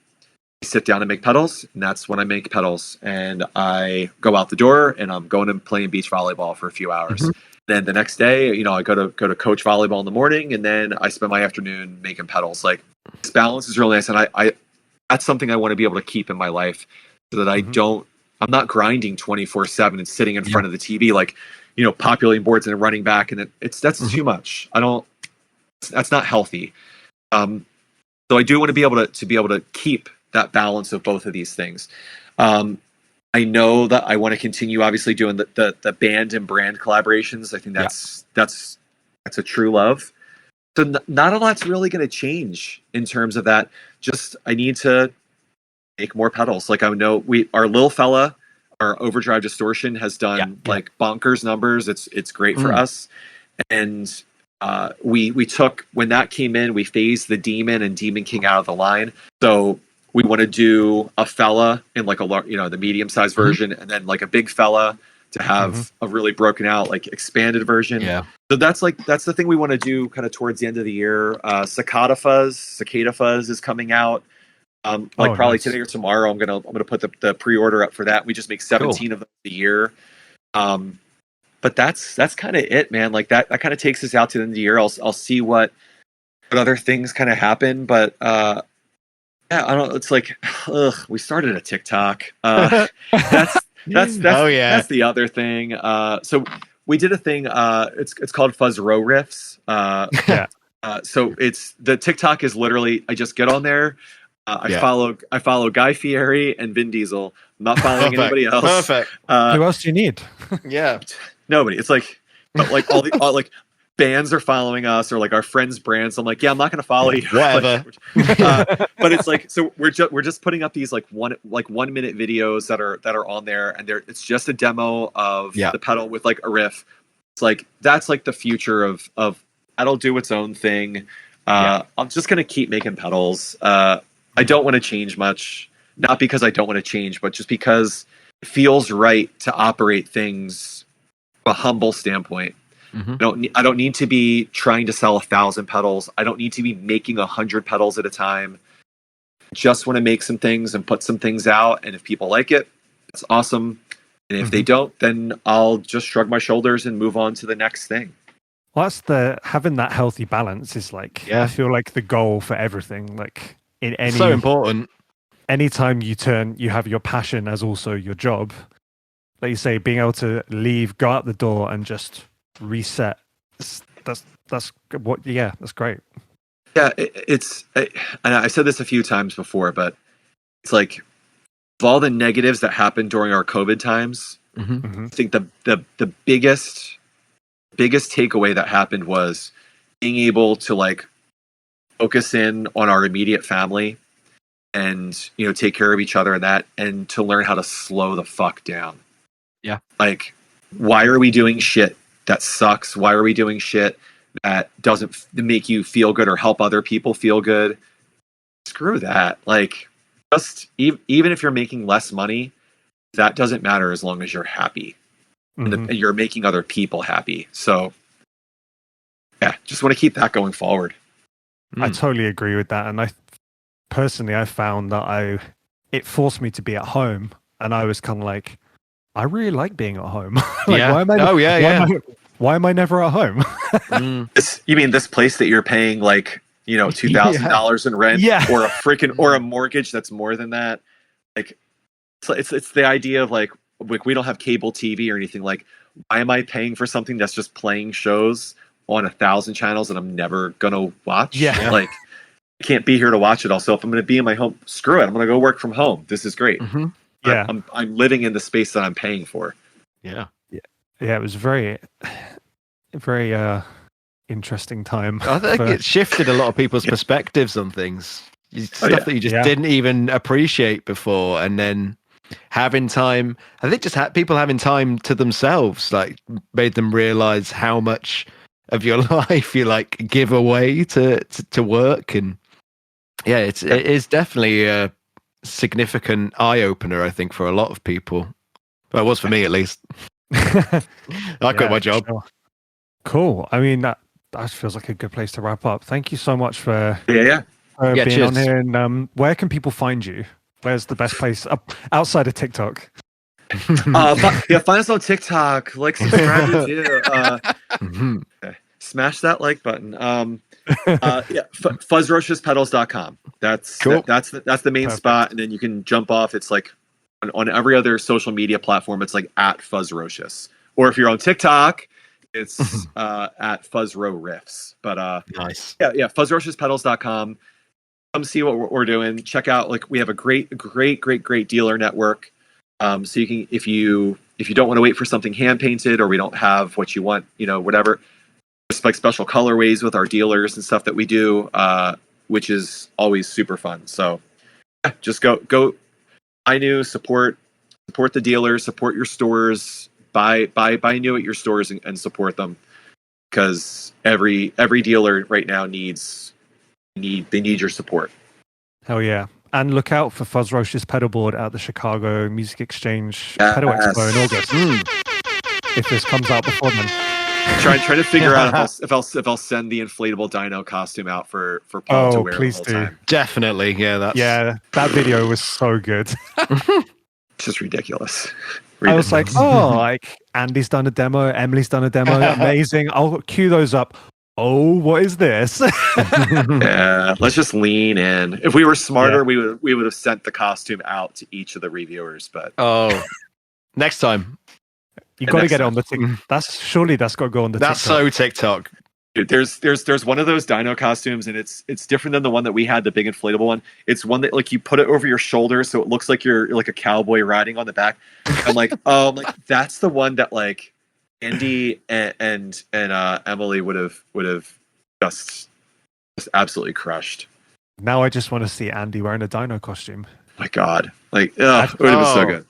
I sit down and make pedals, and that's when I make pedals. And I go out the door and I'm going and playing beach volleyball for a few hours. Then the next day, I go to coach volleyball in the morning, and then I spend my afternoon making pedals. Like, this balance is really nice, and I that's something I want to be able to keep in my life, so that I'm not grinding 24/7 and sitting in front of the TV, like, populating boards and running back, and that's too much. That's not healthy. So I do want to be able to keep that balance of both of these things. I know that I want to continue, obviously, doing the band and brand collaborations. I think that's a true love. So not a lot's really going to change in terms of that. Just, I need to make more pedals. Like, I know our little fella, our Overdrive Distortion, has done like bonkers numbers. It's great for us. And we took, when that came in, we phased the Demon and Demon King out of the line. So we want to do a fella in like the medium sized version, and then like a big fella to have a really broken out, like, expanded version. Yeah. So that's the thing we want to do kind of towards the end of the year. Cicada Fuzz is coming out. Probably today or tomorrow. I'm gonna put the pre-order up for that. We just make 17 of them a year. But that's kind of it, man. Like, that kind of takes us out to the end of the year. I'll see what other things kind of happen, but I don't. It's like, we started a TikTok. That's the other thing. So we did a thing. It's called Fuzzro Riffs. So it's, the TikTok is literally, I just get on there. I follow Guy Fieri and Vin Diesel. I'm not following anybody else. Perfect. Who else do you need? Nobody. It's like, but like all like bands are following us, or like our friends' brands. I'm like, I'm not going to follow you. Whatever. But it's like, so we're just putting up these like 1 minute videos that are on there, and it's just a demo of the pedal with like a riff. It's like, that's like the future of pedal do its own thing. I'm just going to keep making pedals. I don't want to change much, not because I don't want to change, but just because it feels right to operate things from a humble standpoint. I don't need to be trying to sell 1,000 pedals. I don't need to be making 100 pedals at a time. Just want to make some things and put some things out, and if people like it, it's awesome. And if they don't, then I'll just shrug my shoulders and move on to the next thing. Well, having that healthy balance is like, I feel like the goal for everything. Like, in any, so important. Anytime you have your passion as also your job. Like you say, being able to leave, go out the door, and just reset. That's great. Yeah, and I said this a few times before, but it's like, of all the negatives that happened during our COVID times, I think the biggest takeaway that happened was being able to like focus in on our immediate family and take care of each other, and to learn how to slow the fuck down. Yeah. Like, why are we doing shit that sucks? Why are we doing shit that doesn't make you feel good or help other people feel good? Screw that. Like, just even if you're making less money, that doesn't matter as long as you're happy and you're making other people happy. So just want to keep that going forward. I totally agree with that. And I found that it forced me to be at home, and I was kind of like, I really like being at home. Why am I never at home? You mean this place that you're paying like, $2,000 in rent, or a mortgage that's more than that? Like, it's the idea of like we don't have cable TV or anything. Like, why am I paying for something that's just playing shows on 1,000 channels that I'm never gonna watch? Like, I can't be here to watch it all. So if I'm going to be in my home, screw it. I'm going to go work from home. This is great. I'm living in the space that I'm paying for. Yeah. It was very, very interesting time. I think it shifted a lot of people's perspectives on things. Stuff that you just didn't even appreciate before, and then having time. I think just people having time to themselves, like, made them realize how much of your life you like give away to work. And yeah, it is definitely a significant eye opener, I think, for a lot of people. Well, it was for me, at least. I quit my job. Sure. Cool. I mean, that feels like a good place to wrap up. Thank you so much for Yeah. being cheers. on here. And where can people find you? Where's the best place outside of TikTok? Find us on TikTok. Like, subscribe, review. Smash that like button. Fuzzrociouspedals.com. That's cool. That's the main spot, and then you can jump off. It's like on every other social media platform. It's like at Fuzzrocious, or if you're on TikTok, it's at Fuzzro Riffs. But nice. Yeah. Fuzzrociouspedals.com. Come see what we're doing. Check out, like, we have a great dealer network. So you can, if you don't want to wait for something hand painted, or we don't have what you want, whatever, just like special colorways with our dealers and stuff that we do, which is always super fun. So just go buy new, support the dealers, support your stores, buy new at your stores and support them, because every dealer right now needs your support. Hell yeah. And look out for Fuzzrocious pedalboard at the Chicago Music Exchange Pedal Expo in August. If this comes out before then. Trying to figure out if I'll send the inflatable dino costume out for Paul to wear please the whole time. Definitely. Yeah, that video was so good. It's just ridiculous. I was like, like, Andy's done a demo, Emily's done a demo, amazing. I'll cue those up. Oh, what is this? Yeah, let's just lean in. If we were smarter, we would have sent the costume out to each of the reviewers. But next time, you got to get it on the TikTok. That's got to go on the TikTok. That's so TikTok. Dude, there's one of those dino costumes, and it's different than the one that we had, the big inflatable one. It's one that, like, you put it over your shoulder, so it looks like you're like a cowboy riding on the back. I'm like, that's the one that, like, Andy and Emily would have just absolutely crushed. Now I just want to see Andy wearing a dino costume. My God, like, it would have been so good.